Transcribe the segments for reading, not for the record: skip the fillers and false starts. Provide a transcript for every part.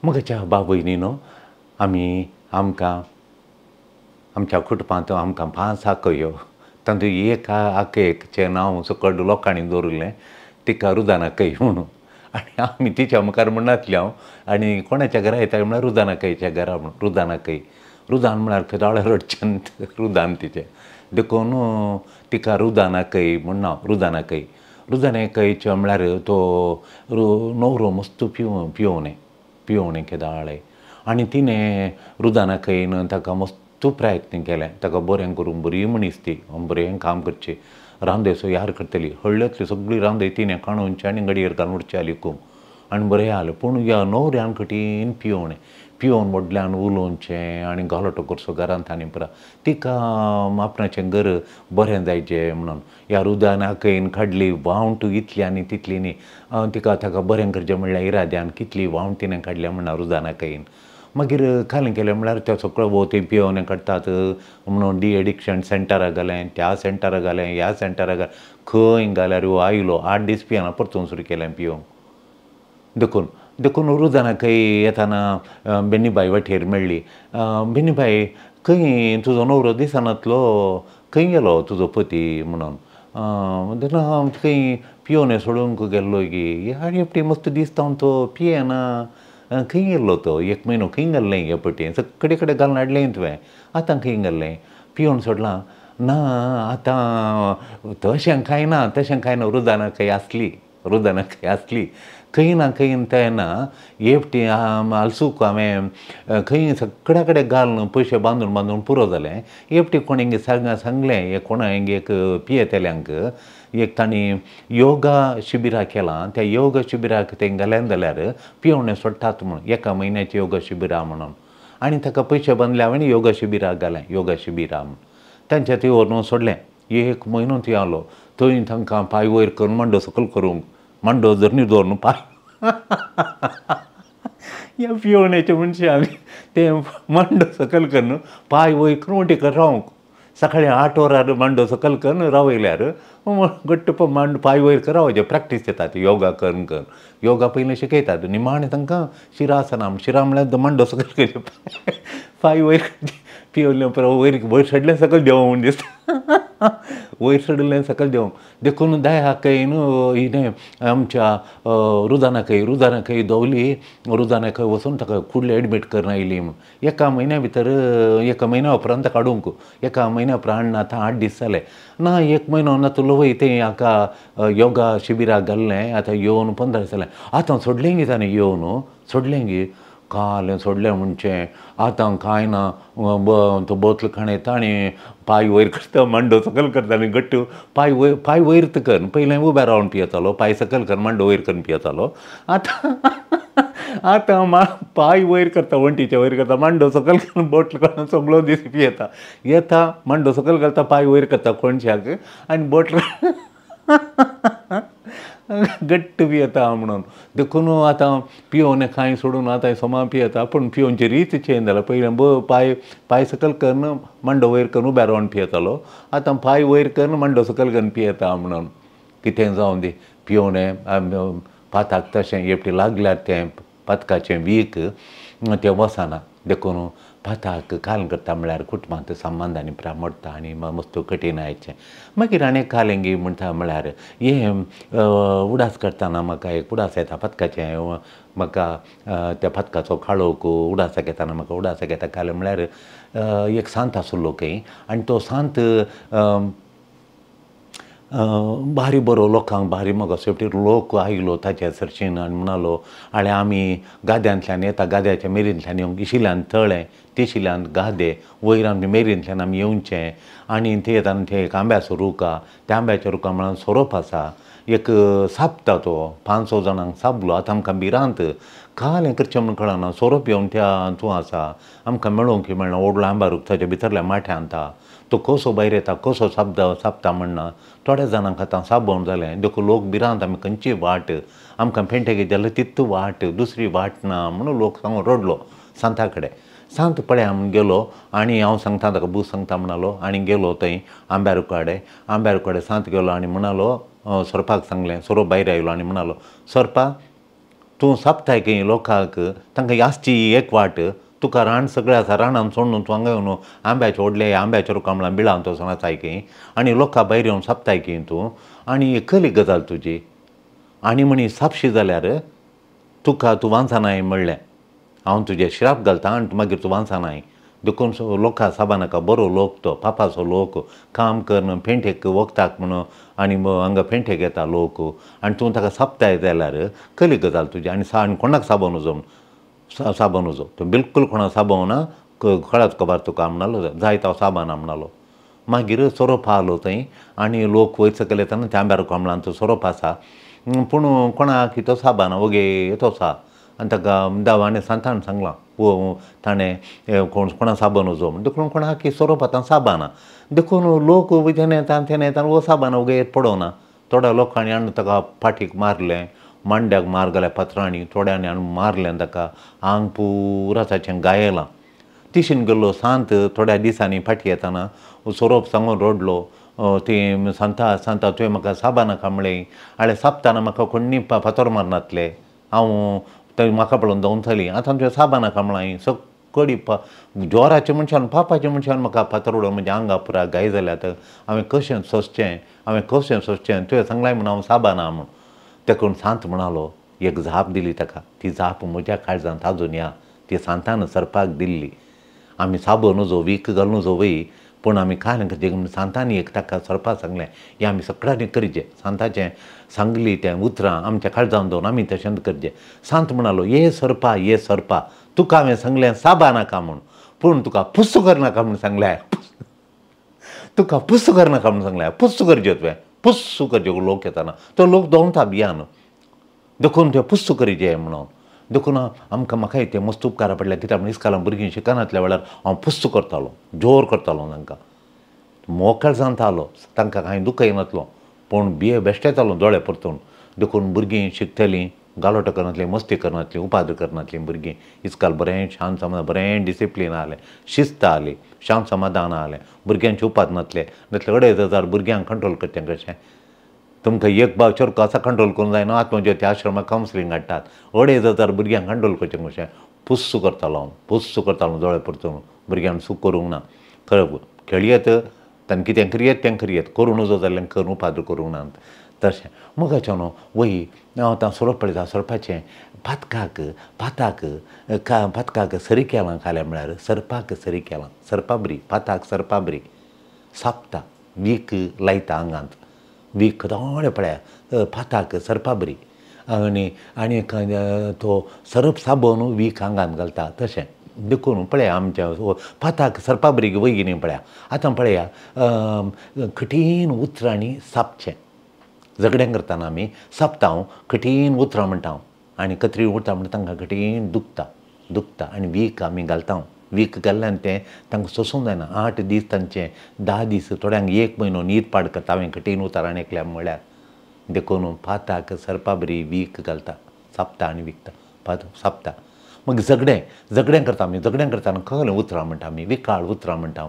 मगच्या भाव भयणीनो आमी आमच्या कुटुंबांत आमकां 5 आंकयो तातूंत एक आंकयेचें नांव सकट लोकांनी दवरिल्लें तिका रुदानाकय म्हणून आनी आमी तिच्या मुखार म्हणनासली हांव आनी कोणाच्या घरा येताय म्हळ्यार रुदानाकयच्या घरा म्हणून रुदानाकय रुदान म्हळ्यार खंय दोळे रडचें रुदान तिचें देखून तिका रुदानाकय म्हूण नांव रुदानाकय रुदानाकयचें म्हळ्यार तो न्हवरो मस्त पिवोवणे केदाळे आनी तिणें रुदानाकयन ताका मस्त प्रयत्न केले ताका बरें करून बरी मनीस ती बरें काम करचें रांदे सो यार करतली हळ्ळ्यांतली सगळी रांदे तिणें काणूनची आनी गडयेर घालून उडची आली खूब आनी बरें जालें पूण ह्या न्हवऱ्यान कठीण पिवोवन व्हडल्यान उलोवचें आनी गालोटो करचो घरांत आनी पुरा तिका आपणाचें घर बरें जायचें म्हणून ह्या रुदानाकयन काडली वावंट इतली आनी तितली न्ही तिका ताका बरें करचें म्हणल्यार इराद्यान कितली वावंट तिणें काडल्या म्हणल्यार रुदानाकयन मागीर कालें केलें म्हळ्यार ते सगळो भोंवती पियोवन काडटात म्हणून डी एडिक्शन सेंटराक घालें त्या सेंटराक घालें ह्या सेंटराक घालें खंय घाल्यार आयलो 8 दीस पियेना परतून सुरू केलें पियोवंक देखून रुदानाकय येताना बेन्नीबाई वाटेर मेळ्ळी बेन्नीबाई खंय तुजो न्हवरो दिसनातलो खंय गेलो तुजो पती म्हणून तेन्ना खंय पियोवने सोडूंक गेल्लो गी आनी एपटी मस्त दिसता तो पियेना खंय गेल्लो तो 1 म्हयनो खंय गेल्लें हे पटी सगळे कडेन घालून हाडलें तुवें आतां खंय गेल्लें पियोवन सोडलां ना आतां तशें कांय ना रुदानाकय आसली खंय ना तेन्ना एपटी आलसूक हांवें खंय सगळ्या कडेन घालून पयशे बांदून पुरो जालें एपटी कोण हिंगे सांगलें हे कोणा हिंगे एक पियेतेल्यांक एक तांणी योगा शिबिरां केलां त्या योगा शिबिराक तें गेलें जाल्यार पियोवणें सोडटात म्हणून 1 म्हयन्याचें योगा शिबिरां म्हणून आनी ताका पयशे बांदले हांवें योगा शिबिराक घालें योगा शिबिरां म्हणून तांच्या थंय व्हरून सोडलें 1 म्हयनो थंय आलो थंय तांकां पांय वयर करून मांडो सकयल करूंक मांडो जर न्ही दवरून पांय ह्या पियोवण्याच्या मनशाक ते मांडो सकयल करून पांय वयर करून वटी कर रावंक सकाळीं 8 वरार मांडो सकयल करून रावयल्यार घट्ट मांडो पांय वयर कर रावचें प्रॅक्टीस येतात योगा करून योगा पयलीं शिकयतात निमाणें तांकां शिरासना म्हळ्यार मांडो सकयल करचें पांय वयर पियोवलें वयर सडलें सकयल देंवों म्हूण दिसता वयर सडलें सकयल देंवों देखून दयाकयन हिणें आमच्या रुदानाकय दोवली रुदानाकय वचून ताका कुडले एडमीट करून आयली म्हूण 1 म्हयन्या भितर 1 म्हयन्या उपरांत काडूंक 1 म्हयन्या उपरांत आतां 8 दीस जाले ना 1 म्हयनो ना तुलो वय तें हाका योगा शिबिराक घाल्लें आतां येवन 15 दीस जालें आतां सोडलें गे ताणें येवन सोडलें गे काल सोडलें म्हणचें आतां कांय ना तो बोतल खाणयता आनी पांय वयर करता मांडो सकयल करता आनी घट्ट पांय वयर कर पयलें उबे रावन पियेतालो पांय सकयल कर मांडो वयर करून पियेतालो आतां पांय वयर करता वंटीचे वयर करता मांडो सकयल करून बोटल काडून सगळो दीस पियेता येता मांडो सकयल घालता पांय वयर करता कोणशाक आनी बोटल घट्ट पियेता म्हणून देखून आतां पियोवन कांय सोडून आतां सोमा पियेता पूण पियोवची रीत चेंज जाला पयलें पांय सकयल करून मांडो वयर करून उबे रावन पियेतालो आतां पांय वयर करून मांडो सकयल करून पियेता म्हणून कितें जावं दी पियोवणें पाताक तशें एपटी लागल्यार तें पातकाचें वीक तें वचना देखून पाताक काल करता म्हळ्यार कुटुंबांत संबंदांनी मोडटा आनी मस्त कठीणायचें मागीर आनी कालेंगी म्हणटा म्हळ्यार हें उडास करतना म्हाका एक उडास येता पातकाचें म्हाका त्या पातकाचो काळोख उडासाक येताना म्हाका उडासाक येता काल म्हळ्यार एक सांत आसलो खंय आनी तो सांत भारी बरो लोकांक भारी मोगो शेवटी लोक आयलो ताचे सरशीन आनी म्हणलो आनी आमी गाद्यांतल्यान येता गाद्याच्या मेरींतल्यान येवंक इशिल्ल्यान तळें तेशिल्ल्यान गादे वयर आमी मेरींतल्यान आमी येवचें आनी थंय येताना थंय एक आंब्याचो रूख आहा त्या आंब्याच्या रुखा म्हळ्यार सोरोप आसा एक सापता तो 500 जाणांक सापलो आतां आमकां भिरांत काल हें करचें म्हूण कळना सोरोप येवन त्या हातूं आसा आमकां मेळोवंक मेळना व्हडलो आंबा रूख ताच्या भितरल्या माठ्यांत आहा तो कसो भायर येता कसो सापता म्हणना थोड्या जाणांक आतां साबोन जालें देखून लोक भिरांत आमी खंयची वाट आमकां पेंटेक जाल्यार तित्त वाट दुसरी वाट ना म्हणून लोक सांगून रडलो सांता कडेन सांत पळया म्हूण गेलो आनी हांव सांगता ताका बूक सांगता म्हणलो आनी गेलो थंय आंब्या रुखाडे सांत गेलो आनी म्हणलो सोरपाक सांगलें सोरोप भायर आयलो आनी म्हणलो सोरपा तूं साप्तायकी लोकांक तांकां यास्ची एक वाट तुका रान सगळें आसा रानान सोडून तूं हांगा येवन आंब्याचे व्हडले आंब्याच्या रुखामळान बिळान तो सायकी आनी लोकां भायर येवन साप्तायकी तूं आनी खरी गजाल तुजी आनी म्हणी सापशी जाल्यार तुका तूं वांचनाय म्हणलें हांव तुजें श्राप घालतां आनी मागीर तूं वांचनाय देखून लोकां साबानाका बरो लोक तो पापाचो लोक काम करन पेंटेक वखदाक म्हणून आनी हांगा पेंटेक येता लोक आनी तूं ताका सापताय जाल्यार खरी गजाल तुजी आनी कोणाक साबोन उजो साबन उजो तो बिलकूल कोणाक साबोवना खळाच खबर तुका म्हणलो जायतो साबाना म्हणलो मागीर सोरोप आलो थंय आनी लोक वयर सकयल येताना त्या आंब्या रुखामळान तो सोरोप आसा पूण कोणाक तो साबाना वगे येतो आसा आनी ताका देवाणें सांतान सांगलां वो ताणें कोणा साबन उजो म्हण देखून कोणाक सोरोप आतां साबाना देखून लोक तेन्ना येता वो साबाना वगे पडोवना थोड्या लोकांनी आनी ताका फाटीक मारलें मांड्याक मार घाल्या पत्रांनी थोड्यांनी आनी मारलें ताका आंग पुरा ताचें गायलां तिशीन गेल्लो सांत थोड्या दिसांनी फाटी येताना सोरोप सांगून रडलो ती सांता तुवें म्हाका साबानाका म्हणलें आळे सापताना म्हाका कोणी फातर मारनातले हांव थंय म्हाका पळोवन दवंतली आतां तुवें साबानाका म्हणलें सकडी जोराचे मनशान पापाच्या मनशान म्हाका फातर उडोवन म्हज्या आंगा पुरा गाय जाल्यात हांवें कशें सोंसचें तुवें सांगलें म्हूण हांव साबाना म्हूण देखून सांत म्हणालो एक झाप दिली ताका ती झाप म्हज्या काळजांत आजून या ती सांतान सरपाक दिल्ली आमी साबन उजो वीक घालून उजो वय पूण आमी कांय करचें सांतांनी एक ताका सरपाक सांगलें हें आमी सगळ्यांनी करचें सांताचें सांगली तें उतरां आमच्या काळजांत दवरून आमी तशेंच करचें सांत म्हणालो ये सरपा तुका हांवें सांगलें साबानाका म्हूण पूण तुका पुस्स करनाका म्हूण सांगलें तुका पुस्स करनाका म्हूण सांगलें पुस्स करचें तुवें पुस्स करचें लोक येताना तो लोक दवरता भियान देखून तुवें पुस्स करचें म्हणून देखून म्हाकाय तें मस्त उपकार पडले कित्याक म्हण इस्कालां भुरगीं शिकनातल्या वेळार हांव पुस्स करतालो जोर करतालो तांकां मोकळ जातालो तांकां कांय दुख येनातलो पूण बेश्टेतालो दोळे परतून देखून भुरगीं शिकतलीं गालोटो करनातलीं मस्ती करनातलीं उपाद्र करनातलीं भुरगीं इस्काल बरें शांत समाधान बरें डिसिप्लीन आसलें शिस्त आसली शांत समाधान आसलें भुरग्यांचें उपाद नासलें 2,500 भुरग्यांक कंट्रोल करचें कशें तुमकां एक बावचर कसा कंट्रोल करूंक जायना आत्मज्योती आश्रमाक कावन्सिलींग हाडटात 2,500 भुरग्यांक कंट्रोल करचें कशें पुस्स करतालो दोळे परतून भुरग्यांक सूख करूंक ना खरें खेळयेत तांणी कितें करियेत करूं नजो जाल्यार करून उपाद्र करूंक ना तशें मोगाचें न्हू वय हांव आतां सोरोप पळयता सोरपाचें पातकाक सरी केलां खाल्या म्हळ्यार सरपाक सरी केलां सरपा बरी पाताक सरपा बरी सापता वीक लायता आंगांत वीक दोळे पळया पाताक सरपा बरी आनी तो सरप साबन वीक आंगांत घालता तशें देखून पळया आमच्या पाताक सरपा बरी वयगिनी पळया आतां पळया कठीण उतरांनी सापचें झगडें करतना आमी सापता हांव कठीण उतरां म्हणटा आनी कत्रीन उरता म्हणटा तांकां कठीण दुखता आनी वीक आमी घालता वीक घाल्ल्यान तें तांकां सोसूंक जायना 8 दीस तांचे 10 दीस थोड्यांक 1 म्हयनो न्हीद पाड करता हांवें कठीण उतारान एकल्या म्हळ्यार देखून पाताक सरपा बरी वीक घालता सापता आनी विकता सापता मागीर झगडें करता आमी झगडें करतना खंय उतरां म्हणटा आमी विकाळ उतरां म्हणटा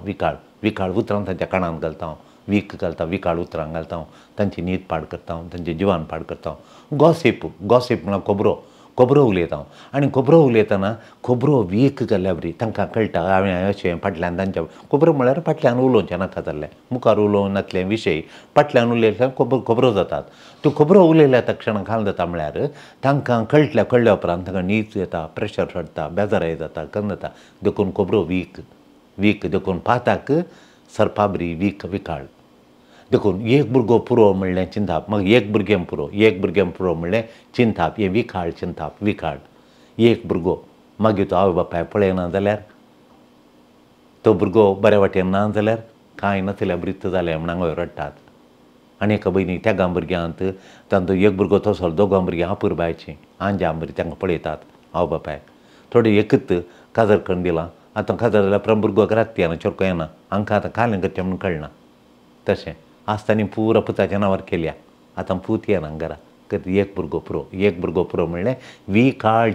विकाळ उतरां तांच्या कानांत घालता वीक घालता विकाळ उतरां घालता तांची न्हीद पाड करता तांचें जिवान पाड करता गॉसीप म्हळ्यार खबरो उलयता आनी खबरो उलयतना खबरो वीक घाल्ल्या बरी तांकां कळटा हांवें अशें फाटल्यान तांच्या खबरो म्हळ्यार फाटल्यान उलोवचें नाका जाल्लें मुखार उलोवं नासले विशय फाटल्यान उलयल्यार खबरो जातात त्यो खबरो उलयल्या तक्षण घाल जाता म्हळ्यार तांकां कळ्ळ्या उपरांत तांकां न्हीद येता प्रेशर चडटा बेजाराय जाता कन्न जाता देखून खबरो वीक देखून पाताक सरपा बरी विकाळ देखून एक भुरगो पुरो म्हणलें चिंताप मागीर एक भुरगें पुरो म्हणलें चिंताप हें विकाळ एक भुरगो मागीर तो आवय बापाय पळयना जाल्यार तो भुरगो बऱ्या वाटेन ना जाल्यार कांय नासल्यार ब्रित जालें म्हण हांगा रडटात आनी एका भयणी त्या भुरग्यांत तांचो एक भुरगो तसो दोगां भुरग्यां आपुर बायचीं आंजा बरी तांकां पळयतात आवय बापाय थोडे एकच काजर करून दिलां आतां काजर जाल्यार उपरांत भुरगो रात येना चरको येना हांकां आतां कालें करचें म्हूण कळना तशें आसतना पुरा पुताच्या नांवार केल्या आतां पूत येना घरा एक भुरगो पुरो म्हणलें विकाळ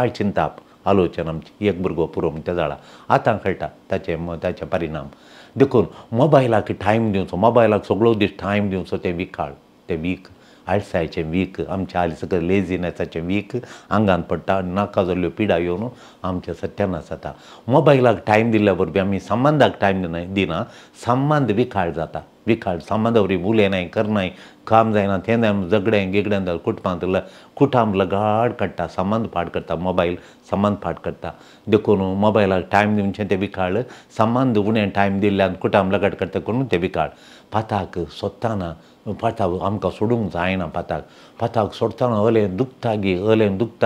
चिंताप आलोचन आमची एक भुरगो पुरो म्हणटा झाडां आतां कळटा ताचे परिणाम देखून मोबायलाक टायम दिवचो मोबायलाक सगळो दीस टायम दिवचो तें वीक आळसायचें वीक आमच्या हालीं सगळें लेजिनेसाचें वीक आंगान पडटा आनी नाका जाल्ल्यो पिडा येवन आमचें सत्यानाश जाता. मोबायलाक टायम दिल्ल्या वरवीं आमी संबंदाक टायम दिना, संबंद विकाळ जाता. विकाळ संबंदा वरवीं उलयनाय करनाय, काम जायना तें जायना, झगडें गिगडें जालें, कुटुंबांत कुटाम लगाड काडटा, संबंद पाड करता. मोबायल संबंद पाड करता. देखून मोबायलाक टायम दिवचें तें विकाळ, संबंद उणें टायम दिल्ल्यान कुटाम लगाड करता करून तें विकाळ. पाताक सोदताना पाताक आमकां सोडूंक जायना. पाताक सोडताना अलें दुखता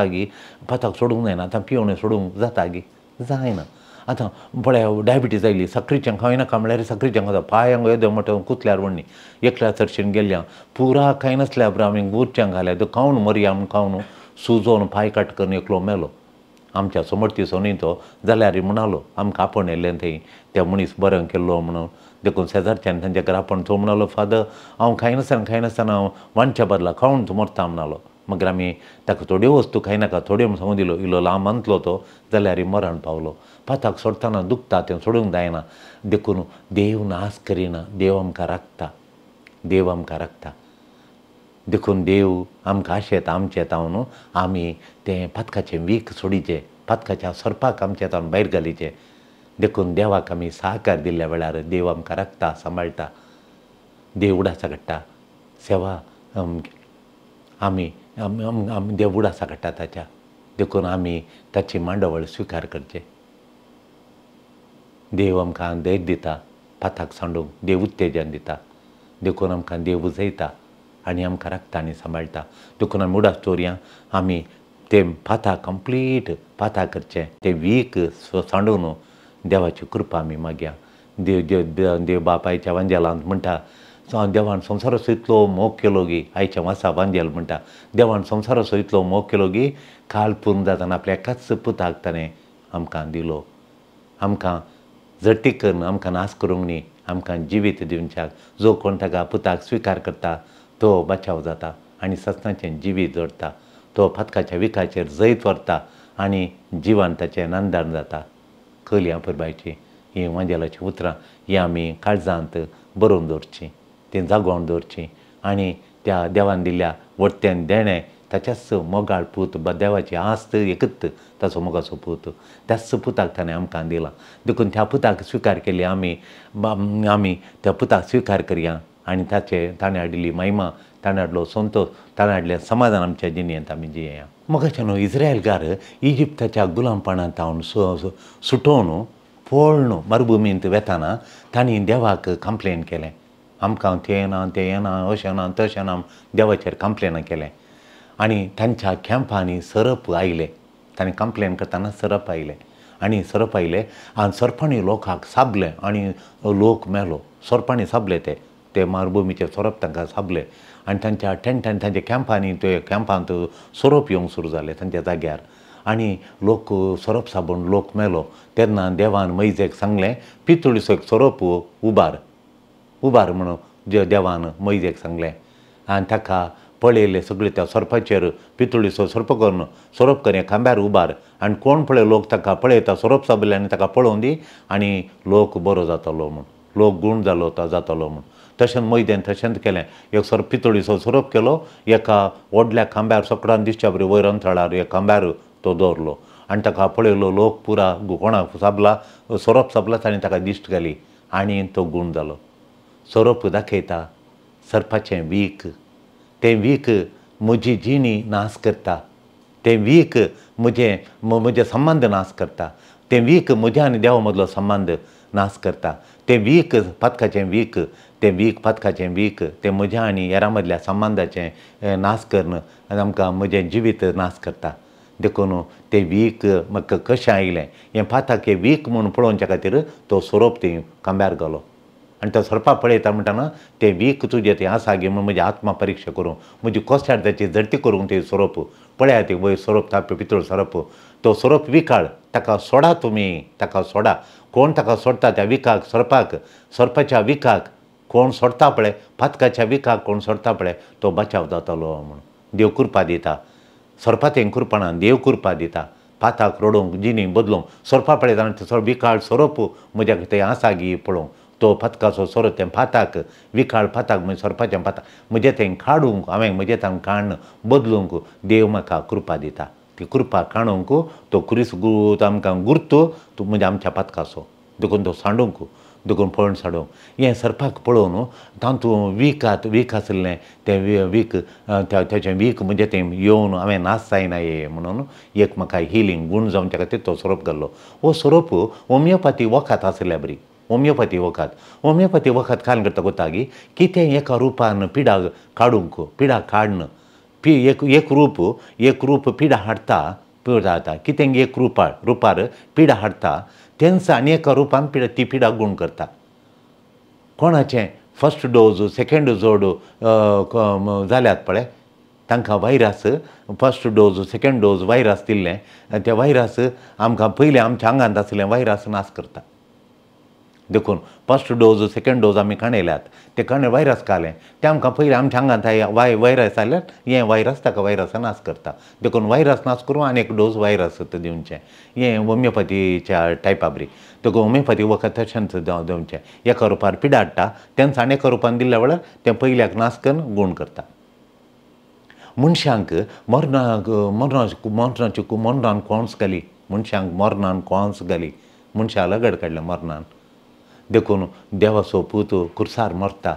गी पाताक सोडूंक जायना. आतां पिवणें सोडूंक जाता गी जायना. आतां पळय डायबिटीज आयली, साकरीचें खायनाका म्हळ्यार साकरीचें खाता. पांयांक येदें मोठें कुतल्यार व्हडणी एकल्या चडशेन गेल्ल्या पुरा खाय नासल्या पुरो आमी उरच्यांक घाल्या तो खावन मरया म्हूण खावन सुजोवन पांय काट करून एकलो मेलो. आमच्या समोर न्ही तो जाल्यार म्हणलो आमकां आपण येयल्लें थंय त्या मनीस बरें केल्लो म्हणून. देखून शेजारच्यान तांच्या घरा पण तो म्हणलो फादर हांव खायनासतना हांव वांच्या बदला खावन मरता म्हणलो. मागीर आमी ताका थोड्यो वस्तू खायनाका थोड्यो म्हूण सांगून दिलो. इल्लो लांब मानतलो तो जाल्यार मरण पावलो. पाताक सोडटाना दुखता तें सोडूंक जायना. देखून देव नाश करिना, देव आमकां राखता. देव आमकां राखता. देखून देव आमकां आशेता आमचे येतावन आमी तें पातकाचें वीख सोडिचें, पातकाच्या सरपाक आमचे येतावन भायर घालिचें. देखून देवाक आमी सहकार दिल्ल्या वेळार देव आमकां राखता, सांबाळटा, देव उडासा काडटा. सेवा आमी देव उडासा काडटा ताच्या. देखून आमी ताची मांडवळ स्विकार करचें. देव आमकां धैर्य दिता पाताक सांडूंक, देव उत्तेजन दिता. देखून आमकां देव उजयता आनी आमकां राखता आनी सांबाळटा. देखून आमी उडास दवरया आमी तें पाताक कंप्लीट पाता करचें, तें वीक सांडून देवाची कृपा आमी मागया. देव बाप आयच्या वांजेलांत म्हणटा देवान संवसाराचो इतलो मोग केलो गी, आयच्या वासा वांजेल म्हणटा देवान संवसाराचो इतलो मोग केलो गी काल पूर्ण जाताना आपल्या एकाच पुताक ताणें आमकां दिलो. आमकां झट्टीक करून आमकां नाश करूंक न्ही, आमकां जिवीत दिवच्याक. जो कोण ताका पुताक स्विकार करता तो बचाव जाता आनी सस्नाचें जिवीत जोडटा. तो पातकाच्या विकाचेर जैत व्हरता आनी जिवन ताचें नांदाण जाता. कळया पुरबायची ही वांजेलाची उतरां ही आमी काळजांत बरोवन दवरचीं, तें जागोवन दवरचीं आनी त्या देवान दिल्ल्या वर्तेन देणें ताच्याच मोगाळ पूत देवाची आस्त एकच ताचो मोगाचो पूत, त्याच पुताक ताणें आमकां दिलां. देखून त्या पुताक स्विकार केली आमी त्या पुताक स्विकार करया आनी ताणें हाडिल्ली महिमा, ताणें हाडलो संतोश, ताणें हाडलें समाधान आमच्या जिणेंत आमी जियेया. मोगाचें न्हू इस्रायलकार इजिप्ताच्या गुलामपणांत सुटोवन पळोवन मरुभुमींत वेताना तांणी देवाक कंप्लेन केलें. आमकां तें येना तें येना अशें ना तशें ना देवाचेर कंप्लेन केलें. आनी तांच्या कॅम्पांनी सरप आयले. ताणें कंप्लेन करतना सरप आयले आनी सरपांनी लोकांक साबलें आनी लोक मेलो. सरपांनी साबले ते मरुभुमीचे सरप तांकां साबले आनी तांच्या टेंटांनी तांच्या कॅम्पांत सोरोप येवंक सुरू जाले तांच्या जाग्यार आनी लोक सोरोप साबून लोक मेलो. तेन्ना देवान मैजेक सांगलें पितुळीचो एक सोरोप उबार म्हणून देवान मैजेक सांगलें. आनी ताका पळयले सगळे त्या सोरपाचेर पितुळीचो सोरोप करून खांब्यार उबार आनी कोण पळय लोक ताका पळयता सोरोप साबले आनी ताका पळोवन दी आनी लोक बरो जातलो म्हूण, लोक गूण जातलो म्हूण. तशें मैदेन तशेंच केलें. एक पितुळीचो सोरोप केलो, एका व्हडल्या खांब्यार सकाळान दिसच्या बरी वयर अंतराळार एक खांब्यार तो दवरलो आनी ताका पळयलो लोक पुरा कोणाक साबला सोरोप साबला ताणें ताका दिश्ट घाली आनी तो गूण जालो. सोरोप दाखयता सरपाचें वीक. तें वीक म्हजी जिणी नाश करता. तें वीक म्हजे संबंद नाश करता. तें वीक म्हज्या आनी देवा मदलो संबंद नाश करता. तें वीक पातकाचें वीक पातकाचें वीक तें म्हज्या आनी हेरां मदल्या संबंदाचें नाश करून आमकां म्हजें जिवीत नाश करता. देखून तें वीक म्हाका कशें आयलें हें पाताक हें वीक म्हूण पळोवच्या खातीर तो सोरोप थंय खांब्यार घालो आनी तो सोरपा पळयता म्हणटाना तें वीक तुजें तें आसा गे म्हूण म्हजी आत्मा परिक्षा करूं, म्हजी कोस्त्यार ताची झडटी करूंक तें सोरोप पळयात तें वयर सोरोप तापय पितळ सोरोप. तो सोरोप विकाळ ताका सोडा तुमी, ताका सोडा. कोण ताका सोडटा त्या विकाक सोरपाच्या विकाक कोण सोडता पळय, पातकाच्या विकाक कोण सोडता पळय तो बचाव जातलो म्हूण देव कृपा दिता. सोरपा तें कृपणान देव कृपा दिता. पाताक रडोवंक जिणी बदलूंक सोरपा पळयतना विकाळ सोरोप म्हज्या थंय आसा गी पळोवंक तो पथकाचो सोरो तें फाताक विखाळ फाताक म्हणजे सोरपाचें फाताक म्हजें तें काडूंक हांवें म्हजें तें काडून बदलूंक देव म्हाका कृपा दिता ती कृपा काडूंक तो क्रिस्त आमकां गुर्तू म्हणजे आमच्या पथकाचो देखून तो सांडूंक देखून पळोवन सांडूंक हें सरपाक पळोवन तातूंत वीक आसलें तें वीक तेचें वीक म्हणजे तें येवन हांवें नाश जायना हे म्हणून एक म्हाका हिलींग गूण जावच्या खातीर तो सोरोप घाल्लो हो सोरोप होमियोपॅथी वखद आसल्या बरी होमियोपॅथी वखद काल करता कोता कितें एका रुपान पिडा काडूंक पिडा काडन एक रूप पिडा हाडटा कितें एक रुपार पिडा हाडटा तेंच आनी एका रुपान ती पिडा गूण करता कोणाचें फस्ट डोज सेकंड डोज जाल्यात पळय तांकां virus first dose second dose virus दिल्लें आनी तें वायरस आमकां पयलीं आमच्या आंगांत आसलें वायरस नाश करता देखून फस्ट डोज सेकंड डोज आमी काणयल्यात ते वायरस खालें तें आमकां पयलीं आमच्या आंगांत वायरस आयल्यात हें वायरस ताका वायरस नाश करता देखून वायरस नाश करून आनी एक डोज वायरस दिवचें हें होमियोपॅथीच्या टायपा बरी देखून होमियोपॅथी वखद तशेंच दिवचें एका रुपार पिडा हाडटा तेंच आनी एका रुपान दिल्ल्या वेळार तें पयल्याक नाश करून गूण करता मनशांक मरणान कोन्स घाली मनशांक मरणान कोन्स घाली मनशां लगड काडलें मरणान देखून देवाचो पूत कुर्सार मरता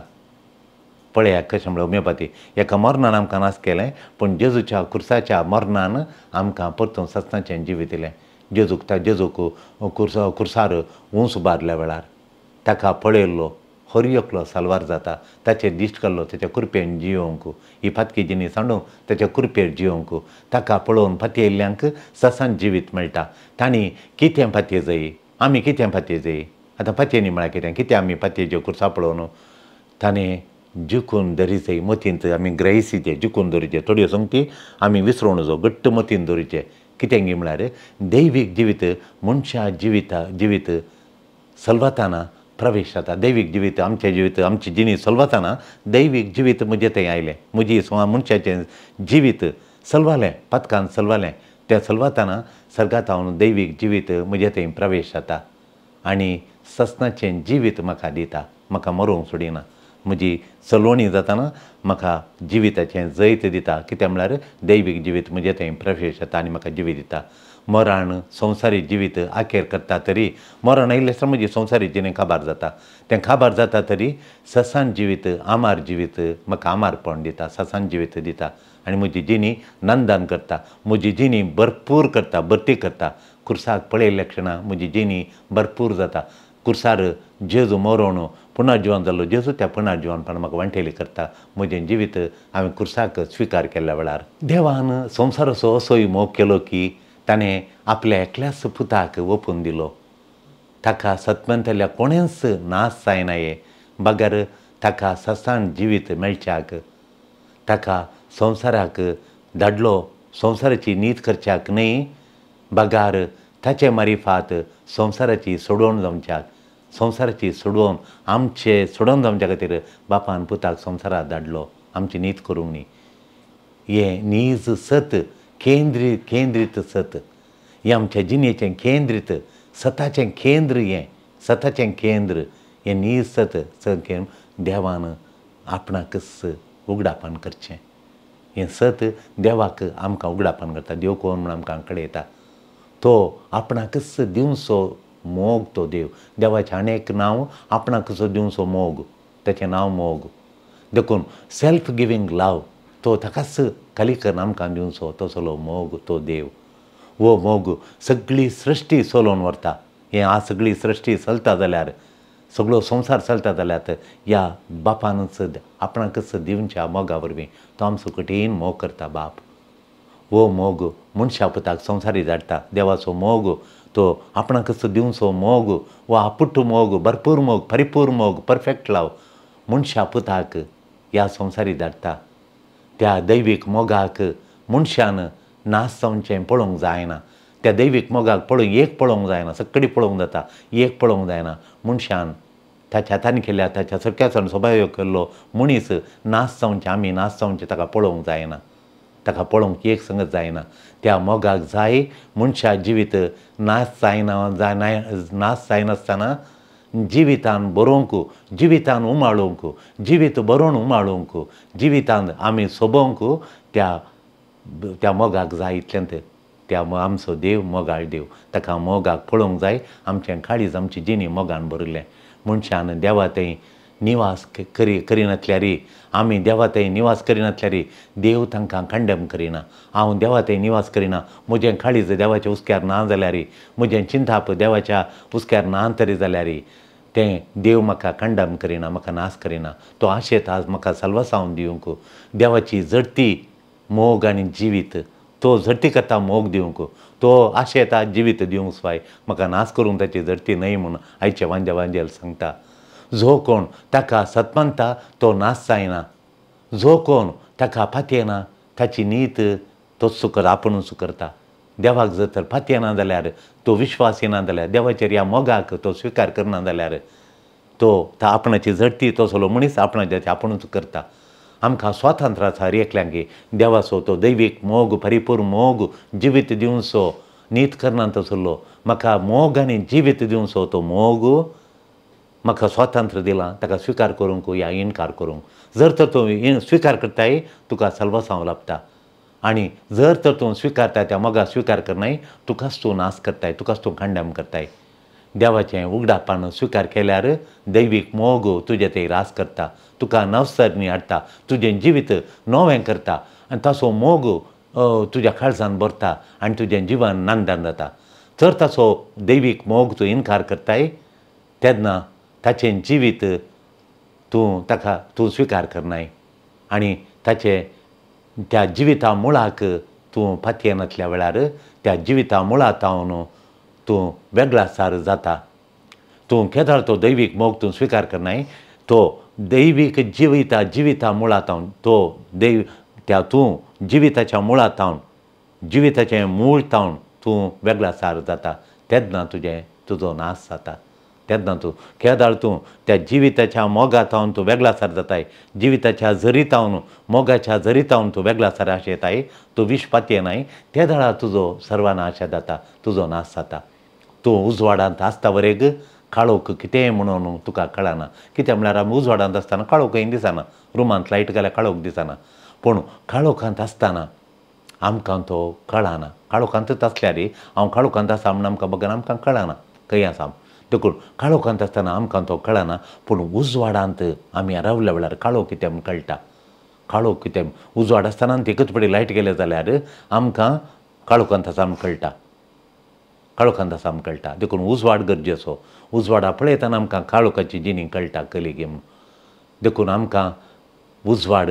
पळयात कशें म्हणल्यार होमियोपॅथी एका मरणान आमकां नाश केलें पूण जेजूच्या कुर्साच्या मरणान आमकां परतून सस्ताचें जिवीत दिलें जेजूक कुर्सार उंच बारल्या वेळार ताका पळयल्लो हरयकलो साल्वार जाता ताचेर दिश्ट काडलो तेच्या कुरपेन जियोंक ही फातकी जिणी सांडूंक तेच्या कुरपेर जियोंक ताका पळोवन फातयेल्ल्यांक ससान जिवीत मेळटा तांणी कितें फातये जायी आमी कितें फातये जायी आतां फातयेनी म्हळ्यार कितें आमी फातयेच्यो कुर्सा पळोवन ताणें जिखून धरिचें मतींत आमी ग्रहिसीचे जिखून धरिचे थोड्यो संगती आमी विसरूं नजो घट्ट मतीन धरिचे कितें गी म्हळ्यार दैवीक जिवीत मनशा जिवीत सलवताना प्रवेश जाता दैवीक जिवीत आमची जिणी सलवताना दैवीक जिवीत म्हजें थंय आयलें म्हजी मनशाचें जिवीत सलवालें पथकान सलवालें तें सलवताना सर्गात हांव दैवीक जिवीत म्हजें थंय प्रवेश जाता आनी सस्नाचें जिवीत म्हाका दिता म्हाका मरूंक सोडिना म्हजी चलवणी जाताना म्हाका जिविताचें जैत दिता कित्याक म्हळ्यार दैवीक जिवीत म्हजें थंय प्रवेश जाता आनी म्हाका जिवीत दिता मरण संवसारी जिवीत आखेर करता तरी मरण आयिल्लें आसतना म्हजी संवसारी जिणे काबार जाता तें काबार जाता तरी ससान जिवीत आमार जिवीत म्हाका आमारपण दिता ससान जिवीत दिता आनी म्हजी जिणी नंदन करता म्हजी जिणी भरपूर करता भरती करता कुर्साक पळयल्ल्या क्षणां म्हजी जिणी भरपूर जाता कुर्सार जेजू मरोवन पुनर्जिवन जाल्लो जेजू त्या पुनर्जिवनपण म्हाका वांटेली करता म्हजें जिवीत हांवें कुर्साक स्विकार केल्ल्या वेळार देवान संवसाराचो असोय मोग केलो की ताणें आपल्या एकल्याच पुताक ओपून दिलो ताका सत्मंतल्या कोणेंच नाश जायनाये बगर ताका ससान जिवीत मेळच्याक ताका संवसाराक धाडलो संवसाराची नीत करच्याक न्हय बगार ताचे मारिफात संवसाराची सोडवण जावच्याक संवसाराची सोडवण आमचे सोडोवन जावच्या खातीर बापान पुताक संवसाराक धाडलो आमची नीत करूंक न्ही हें नीज सत केंद्रीत सत हें आमच्या जिणेचें केंद्रीत सताचें केंद्र सताचें केंद्र हें नीज सत देवान आपणाकच उगडापण करचें हें सत देवाक आमकां उगडापण करता देव कोण म्हूण आमकां कळयता तो आपणाकच दिवचो मोग तो देवाचें आनी एक नांव आपणाकचो दिवचो मोग ताचें नांव मोग देखून सेल्फ गिवींग लव तो ताकाच कालिकन आमकां दिवचो तसलो मोग तो देव वो मोग सगळी सृश्टी चलोवन व्हरता हें सगळी सृश्टी चलता जाल्यार सगळो संवसार चलता जाल्यार ह्या बापानच आपणाकच दिवच्या मोगा वरवीं तो आमचो कठीण मोग करता बाप वो मोग मनशा पुताक संवसारी धाडटा देवाचो मोग तो आपणाकच दिवचो मोग वो आपुट्ट मोग भरपूर मोग परिपूर्ण मोग परफेक्ट लव मनशा पुताक ह्या संवसारी धाडटा त्या दैवीक मोगाक मनशान नाश जावचें पळोवंक जायना त्या दैवीक मोगाक पळोवंक जायना सगळी पळोवंक जाता एक पळोवंक जायना मनशान ताच्या हातान केल्या ताच्या सख्याचो स्वभाव केल्लो मनीस नाश जावचें आमी नाश जावचें ताका पळोवंक जायना ताका पळोवंक एक संगत जायना त्या मोगाक जाय मनशा जिवीत नाश जायनासतना जिवितान बरोवंक जिवितान उमाळोवंक जिवीत बरोवन उमाळोवंक जिवितान आमी सोबोवंक त्या मोगाक जाय इतल्यांत आमचो देव मोगाळ देव ताका मोगाक पळोवंक जाय आमचें काळीज आमची जिणी मोगान भरिल्लें मनशान देवा थंय निवास करिनातल्यार आमी देवा थंय निवास करिनातल्यार देव तांकां कंडेम करिना हांव देवा थंय निवास करिना म्हजें काळीज देवाच्या उस्क्यार ना जाल्यार म्हजें चिंताप देवाच्या उस्क्यार ना तरी जाल्यार तें देव म्हाका कंडेम करिना म्हाका नाश करिना तो आशेत आज म्हाका सल्वासावन दिवंक देवाची जडती मोग आनी जिवीत तो झडटी करता मोग दिवंक तो आशेता जिवीत दिवंक स्वाय म्हाका नाश करूंक ताची झडटी न्हय म्हूण आयचे वांजेल सांगता जो कोण ताका सतमंता तो नाश जायना जो कोण ताका फातयना ताची नीत तो आपुणूच करता देवाक जर तर फातयना जाल्यार तो विश्वास येना जाल्यार देवाचेर ह्या मोगाक तो स्विकार करना जाल्यार तो आपणाची झडटी तो सगळो मनीस आपणाची आपुणूच करता आमकां स्वातंत्र्य आसा एकल्यांक देवाचो तो दैवीक मोग परिपूर्ण मोग जिवीत दिवचो नीत करना तसलो म्हाका मोग आनी जिवीत दिवचो तो मोग म्हाका स्वातंत्र्य दिलां ताका स्विकार करूंक या इन्कार करूंक जर तर तूं स्विकार करताय तुका सल्वासांव लाभता आनी जर तर तूं स्विकारता त्या मोगा स्विकार करनाय तुकाच तूं नाश करताय तुकाच तूं कंडेम करताय देवाचें उगडापान स्विकार केल्यार दैवीक मोग तुजे थंय रास करता तुका नवसरणी हाडटा तुजें जिवीत नवें करता आनी ताचो मोग तुज्या काळजान भरता आनी तुजें जिवन नांदान जाता जर ताचो दैवीक मोग तूं इन्कार करताय तेन्ना ताचें जिवीत तूं स्विकार करनाय आनी त्या जिविता मुळाक तूं फातयनातल्या वेळार त्या जिविता मुळांतावन तूं वेगळासार जाता तूं केदार तो दैवीक मोग तूं स्विकार करनाय तो दैवीक जिविता मुळांतावन तूं जिविताच्या मुळांतावन जिविताचें मूळ तावन तूं वेगळासार जाता तेन्ना तुजो नाश जाता तेन्ना तूं केदार तूं त्या जिविताच्या मोगातावन तूं वेगळासार जाताय जिविताच्या जरीतावन मोगाच्या जरीतावन तूं वेगळासार आशेताय तूं विश फातयनाय त्या दाळा तुजो सर्वनाश जाता तुजो नाश जाता तूं उजवाडांत आसता वरेग काळोख कितेंय म्हणून तुका कळना कितें म्हळ्यार आमी उजवाडांत आसतना काळोखय दिसना रुमांत लायट घाल्यार काळोख दिसना पूण काळोखांत आसतना आमकां तो कळना काळोखांतच आसल्यार हांव काळोखांत आसा म्हूण आमकां बघन आमकां कळना खंय आसा देखून काळोखांत आसतना आमकां तो कळना पूण उजवाडांत आमी रावल्या वेळार काळोख कितें म्हूण कळटा काळोख कितें उजवाड आसतना एकच पडी लायट गेले जाल्यार आमकां काळोखांत आसा म्हूण कळटा काळोखांत आसा म्हूण कळटा देखून उजवाड गरजेचो उजवाडा पळयतना आमकां काळोखाची जिणी कळटा कलिगी म्हूण देखून आमकां उजवाड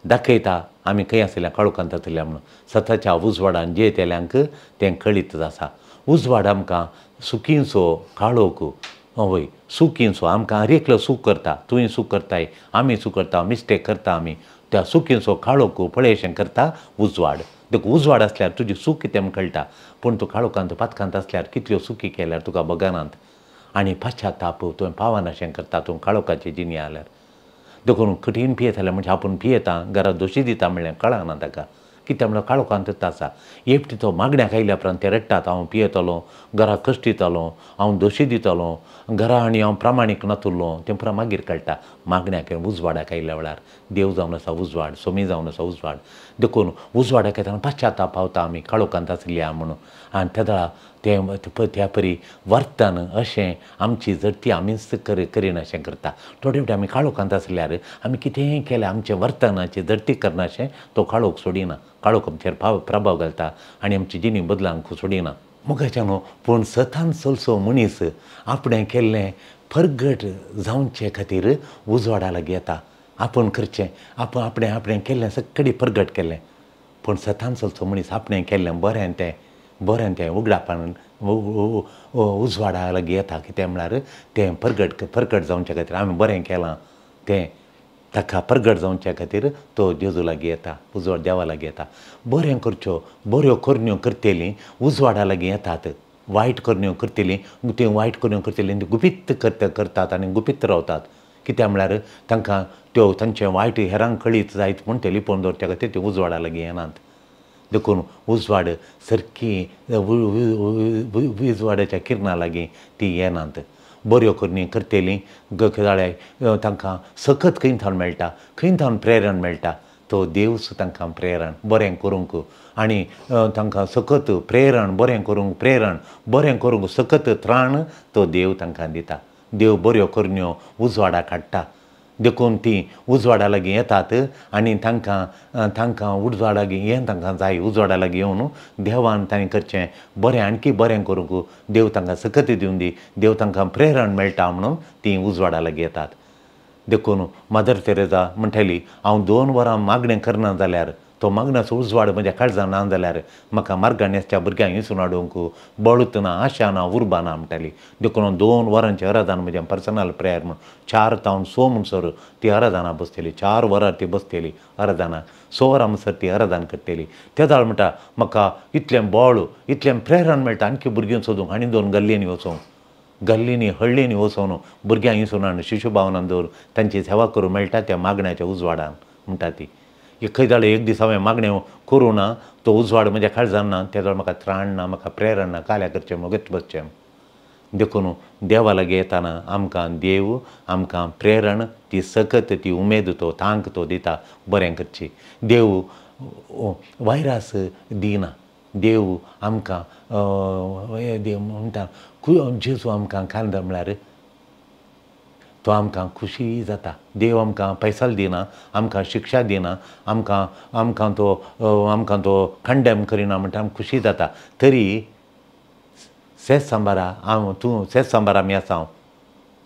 दाखयता आमी खंय आसल्या काळोखांत आसल्या म्हणून सताच्या उजवाडान जियेतेल्यांक तें कळीत आसा उजवाड आमकां सुखींचो काळोख हय सुखींचो आमकां हर एकलो सूख करता तुवें सूख करताय आमी सूख करता मिस्टेक करता आमी त्या सुखींचो काळोख पळयशें करता उजवाड देखून उजवाड आसल्यार तुजें सूख कितें म्हूण कळटा पूण तूं काळोखांत पातकांत आसल्यार कितल्यो सुखी केल्यार तुका बगनांत आनी पाश्चाताप तुवें पावनाशें करता तूं काळोखाची जिणी जाल्यार देखून कठीण पियेत जाल्यार म्हणजे आपूण पियेता घरा दोशी दिता म्हणल्यार कळना ताका कित्याक म्हळ्यार काळोखांतच आसा एकटी तो मागण्याक आयल्या उपरांत ते रडटात हांव पियेतलो घरा कश्ट दितलो हांव दोशी दितलो घरा आनी हांव प्रामाणीक नातुरलो तें पुरो मागीर कळटा मागण्याक उजवाडाक आयल्या वेळार देव जावन आसा उजवाड सोमी जावन आसा उजवाड देखून उजवाडाक येतना पाश्चाताप पावता आमी काळोखांत आसल्या म्हणून आनी त्या दाळा त्या परी वर्तन अशें आमची जडती आमीच करीन अशें करता थोडे फावटी आमी काळोखांत आसल्यार आमी कितेंय केलें आमचें वर्तनाची जडती करनाशें तो काळोख सोडिना काळोख आमचेर प्रभाव घालता आनी आमची जिणी बदलांक सोडिना मोगाचें न्हू पूण सतान चलसो मनीस आपणें केल्लें परगट जावचे खातीर उजवाडा लागीं येता आपूण करचें आपणें केल्लें सगळें परगट केल्लें पूण सतान चलसो मनीस आपणें केल्लें बरें तें उगडापान उजवाडा लागीं येता कितें म्हळ्यार तें परगट जावचे खातीर आमी बरें केलां तें ताका परगट जावचे खातीर तो जेजू लागीं येता उजवाड देवा लागीं येता बरें करच्यो बऱ्यो करण्यो करतेलीं उजवाडा लागीं येतात वायट करण्यो करतेलीं त्यो वायट करण्यो करतेलीं त्यो गुपीत करतात आनी गुपीत रावतात कित्याक म्हळ्यार तांकां त्यो तांचें वायट हेरांक कळीत जायत म्हूण ते लिपोवन दवरच्या खातीर त्यो उजवाडा लागीं येनात देखून उजवाड सारकी उजवाडाच्या किरणां लागीं ती येनात बऱ्यो करणी करतेलीं जाल्यार तांकां सखत खंय थावन मेळटा, खंय थावन प्रेरण मेळटा. तो देवच तांकां प्रेरण बरें करूंक आनी तांकां सखत प्रेरण बरें करूंक बरें करूंक सखत त्राण तो देव तांकां दिता. देव बऱ्यो करण्यो उजवाडाक हाडटा देखून तीं उजवाडा लागीं येतात आनी तांकां उजवाडा लागीं हें तांकां जाय. उजवाडा लागीं येवन देवान तांणी करचें बरें आनीक बरें करूंक देव तांकां सखत दिवन दी, देव तांकां प्रेरण मेळटा म्हणून तीं उजवाडा लागीं येतात. देखून मदर तेरेसा म्हणटाली, हांव 2 वरां मागणें करना जाल्यार तो मागणाचो उजवाड म्हज्या काळजान ना जाल्यार म्हाका मार्गान येसच्या भुरग्यांक हिसून हाडूंक बळूत ना, आशा ना, उर्बा ना म्हणटाली. देखून 2 वरांचें अराधन म्हजें पर्सनल प्रेयर म्हूण 4 तावन 6 म्हणसर ती अराधना बसतली. 4 वरां ती बसतली अराधनाक, 6 वरां म्हणसर ती अराधन करतली. तेदाळ म्हणटा म्हाका इतलें बळ इतलें प्रेरण मेळटा आनीक भुरगीं सोदूंक आनी 2 गल्लींनी वचूंक, गल्लींनी हळ्ळींनी वचून भुरग्यांक हिसून हाडून शिशुभावनान दवरून तांची सेवा करूं मेळटा त्या मागण्याच्या उजवाडान म्हणटा ती. खंय जाल्यार एक दीस हांवें मागणें करूं ना, तो उजवाड म्हज्या काळजान ना, तेदोळ म्हाका त्राण ना, म्हाका प्रेरण ना, काल्या करचें वगत बसचें. देखून देवा लागीं येताना आमकां देव आमकां प्रेरण ती सखत ती उमेद तो तांक तो दिता बरें करची. देव वायरास दिना. देव आमकां देव म्हणटा जेजू आमकां कांदा म्हळ्यार तो आमकां खुशी जाता. देव आमकां पैसाल दिना, आमकां शिक्षा दिना, आमकां तो कंडेम करिना म्हणटा आमकां खुशी जाता. तरी सेज सांबारा तूं सेज सांबार आमी आसा,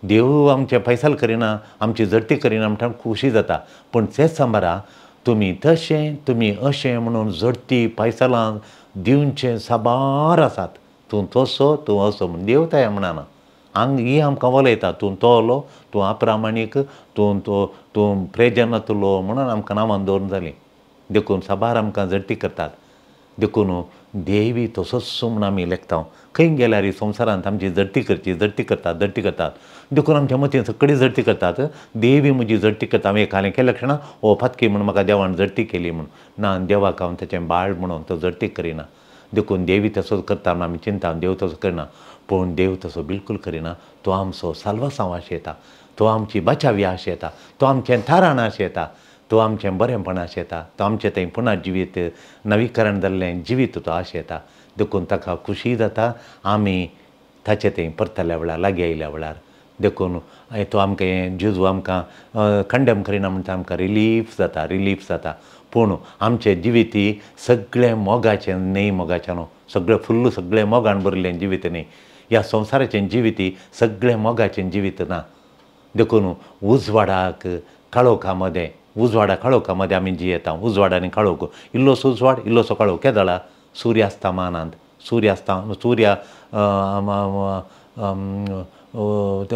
देव आमचे पैसाल करिना, आमची जडती करिना म्हणटा खुशी जाता. पूण सेज सांबारा तुमी तशें तुमी अशें म्हणून जडती पैसालां दिवचें साबार आसात. तूं तसो तूं असो म्हूण देव तया म्हणना. ही आमकां वलयता, तूं तोलो, तूं अप्रामाणीक, तूं प्रेजनतलो म्हणून आमकां नांवान दवरून जालीं. देखून साबार आमकां जडती करतात. देखून देवी तसोच म्हूण आमी लेखता. खंय गेल्यार संवसारांत आमची जडती करतात. देखून आमच्या मतीन सगळी जडती करतात. देवी म्हजी जडती करता. हांवें एक हालें केल्या क्षणां ओ फातकी म्हणून म्हाका देवान जडती केली म्हणून. ना, देवाक हांव तेचें बाळ म्हणून तो जडती करिना. देखून देवी तसोच करता म्हणून आमी चिंता देव तसो करना. पूण देव तसो बिलकूल करिना. तो आमचो साल्वासांव आशेता, तो आमची बचावी आशेता, तो आमचें थाराण आशेता, तो आमचें बरेंपण आशेता, तो आमचें थंय पुना जिवीत नवीकरण जाल्लें जिवीत तो आशेता. देखून ताका खुशी जाता आमी ताचे थंय परतल्या वेळार लागीं आयल्या वेळार. देखून तो आमकां हें जेजू आमकां कंडेम करिना म्हणटा आमकां रिलीफ जाता. पूण आमचें जिवीत सगळें मोगाचें न्ही, मोगाचें न्हू, सगळें फुल्ल सगळें मोगान भरिल्लें जिवीत न्ही. ह्या संवसाराचें जिवीत सगळें मोगाचें जिवीत ना. देखून उजवाडाक काळोखा मदें आमी जियेता. उजवाड आनी काळोख, इल्लोसो उजवाड इल्लोसो काळोख. केदळा सुर्यास्तमानांत सूर्य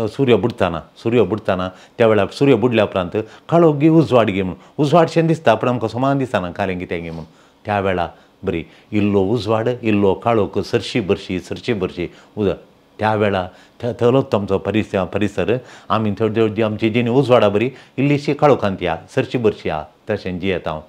सूर्य बुडताना त्या वेळार सूर्य बुडल्या उपरांत काळोख गी उजवाड गी म्हणून उजवाडशें दिसता पूण आमकां समान दिसना कालें कितें गी म्हणून. त्या वेळार बरी इल्लो उजवाड इल्लो काळोख सरशी बरशी त्या वेळार थंयलोच आमचो परिसर आमी थोडी आमची जिणी उजवाडा बरी इल्लीशी काळोखांत या सरशी बरशी या तशें जियेता हांव.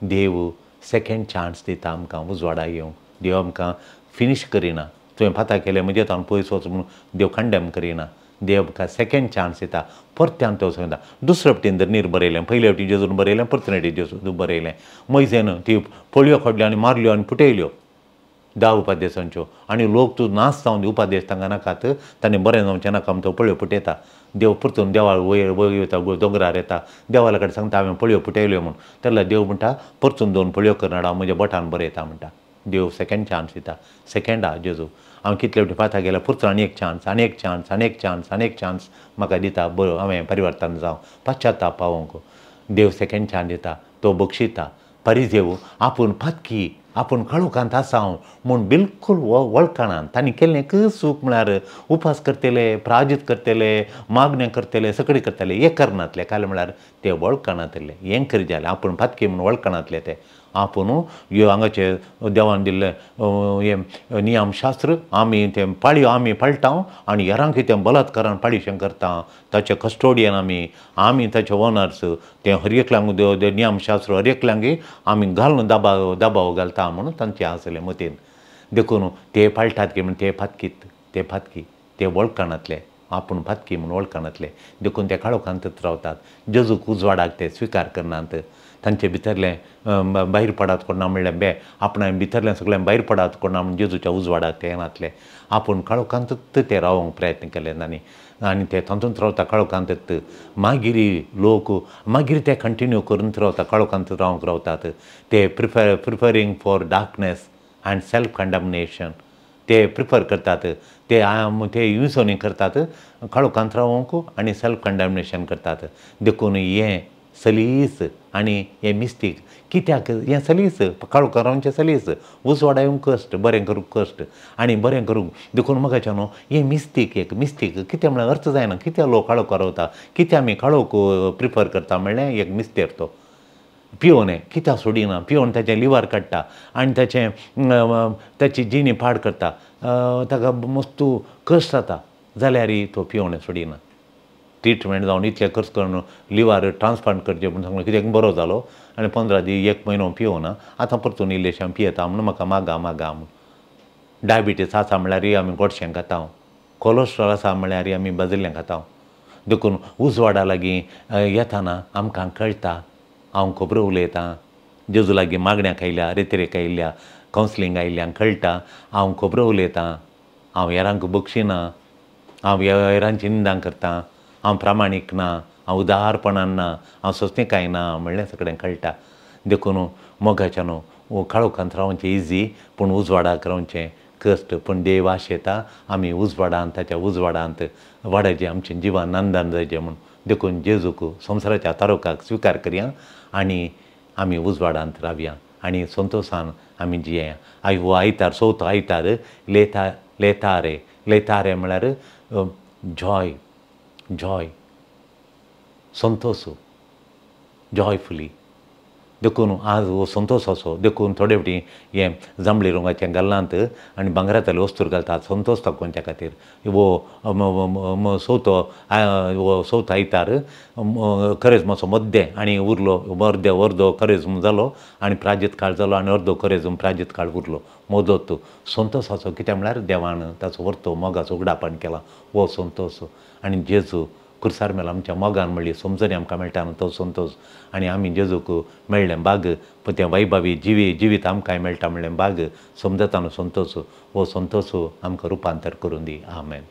देव सेकेंड चान्स दिता आमकां उजवाडा येवंक. देव आमकां फिनीश करिना. तुवें फाता केलें म्हणजे हांव पयस वच म्हणून देव कंडेम करिना. देव आमकां सेकेंड चान्स दिता. परत्यान तो सांगता. दुसरे वटेन जर नीर बरयलें, पयले वटेन जेजून बरयलें, परतने वटेन जेजून बरयलें. मोयजेन ती पोळयो खोडल्यो आनी मारल्यो आनी फुटयल्यो 10 उपादेसांच्यो आनी लोक तूं नाच जावन उपादेश तांकां नाकात, ताणें बरें जावचें नाका म्हणून तो पळयो फुटयता. देव परतून देवाळ वयर वता दोंगरार येता. देवाला कडेन सांगता हांवें पळयो फुटयल्यो म्हणून. तेन्ना देव म्हणटा परतून 2 पळयो करून हाड, हांव म्हज्या बोटान बरयता म्हणटा. देव सेकेंड चान्स दिता. सेकेंड हा जेजू. हांव कितले वटी फाता गेल्यार परतून आनी एक चान्स म्हाका दिता. बरो हांवें परिवर्तन जावं, पाश्चात्ताप पावोंक. देव सेकेंड चान्स दिता. तो बक्षिता. परिजेव आपूण फातकी, आपूण काळोखांत आसा म्हूण बिलकूल वळखणान तांणी केल्लें सूख म्हळ्यार उपास करतले, प्राजीत करतले, मागणें करतले, सगळें करतले, हें करनातले. काल म्हळ्यार ते वळखनातले. हें करी जालें आपूण फातकी म्हूण वळखनातले ते. आपूण हांगाचे देवान दिल्लें हें नियमशास्त्र आमी तें पाळयो आमी पाळटां आनी हेरांक तें बलात्कारान पाळीशें करता. ताचे कस्टोडियन आमी ताचे ओनर्स. तें हर एकल्यांक नियमशास्त्र हर एकल्यांक आमी घालून दबाव घालता म्हणून तांचें आसलें मतीन. देखून ते पाळटात की म्हण ते फातकी ते वळखनातले. आपूण पातकी म्हूण वळखनातले देखून ते काळोखांतच रावतात. जेजूक उजवाडाक ते स्विकार करनात. तांचे भितरलें भायर पडात कोणा म्हणल्यार आपणान भितरलें सगळें भायर पडात कोणा म्हण जेजूच्या उजवाडाक ते येनातले. आपूण काळोखांतच ते रावंक प्रयत्न केले तांणी आनी ते तातूंत रावता काळोखांतच. मागीर लोक मागीर ते कंटिन्यू करून रावता काळोखांत रावतात. ते प्रिफरींग for darkness and self condemnation ते प्रिफर करतात. ते युसोनी करतात काळोखांत रावंक आनी सेल्फ कंडमनेशन करतात. देखून हें सलीस आनी हें मिस्टीक कित्याक हें सलीस काळोखांत रावचें सलीस उजवाडा येवंक कश्ट बरें करूंक कश्ट आनी बरें करूंक देखून म्हाका न्हू हें मिस्टीक कित्याक म्हळ्यार अर्थ जायना. कित्याक लोक काळोखांत रावता कित्याक आमी काळोख प्रिफर करता म्हणल्यार एक मिस्टेर तो पियोन कित्याक सोडिना पियोन ताचें लिवर काडटा आनी ताची जिणी पाड करता ताका मस्तू कश्ट जाता जाल्यार तो पियोन सोडिना. ट्रिटमेंट जावन इतलें खर्च करून लिवर ट्रान्सप्लांट करचें म्हूण सांगलें कित्याक बरो जालो आनी 15 दीस 1 म्हयनो पियोना आतां परतून इल्लेशें पियेता म्हूण म्हाका मागा म्हूण. डायबिटीस आसा म्हळ्यार आमी गोडशें खाता. कोलेस्ट्रॉल आसा म्हळ्यार आमी बाजिल्लें खाता. देखून उजवाडा लागीं येताना आमकां कळटा हांव खबरो उलयतां जेजू लागीं मागण्याक आयल्या रेतेरेक आयिल्ल्या कावन्सिलींग आयिल्ल्यांक कळटा हांव खबरो उलयतां हांव हेरांक बक्षिना हांव हेरांची निंदा करतां हांव प्रामाणीक ना हांव उदारपणान ना हांव सोंसणेकाय ना म्हणलें सगळें कळटा. देखून मोगाच्या न्हू काळोखांत रावचें इजी पूण उजवाडाक रावचें कश्ट. पूण देव आशेता आमी उजवाडांत ताच्या उजवाडांत वाडयचें आमचें जिवन आनंदान जायचें म्हूण. देखून जेजूक संवसाराच्या तारोकाक स्विकार करया आनी आमी उजवाडांत रावया आनी संतोशान आमी जियेया. हो आयतार चवथो आयतार लेतारे म्हळ्यार जॉय संतोश जॉयफुली. देखून आज हो संतोश असो देखून थोडे फावटी हें जांबळे रंगाचें घालनात आनी भांगरातले वस्तूर घालतात संतोश दाखोवच्या खातीर. हो चवथो आयतार करेज मातसो मद्दे आनी उरलो अर्दो करेज जालो आनी प्राजीत काळ जालो आनी अर्दो करेज प्राजीत काळ उरलो मोदत संतोशाचो. कित्याक म्हळ्यार देवान ताचो व्हरतो मोगाचो उगडापण केला हो संतोश. आनी जेजू खुर्सार मेला आमच्या मोगान म्हणली समजणी आमकां मेळटा तो संतोश आनी आमी जेजूक मेळ्ळें बाग पूण तें वैभवी जिवीत आमकांय मेळटा म्हणलें बाग समजता न्हू संतोश. हो संतोश आमकां रुपांतर करून दी. आमेन.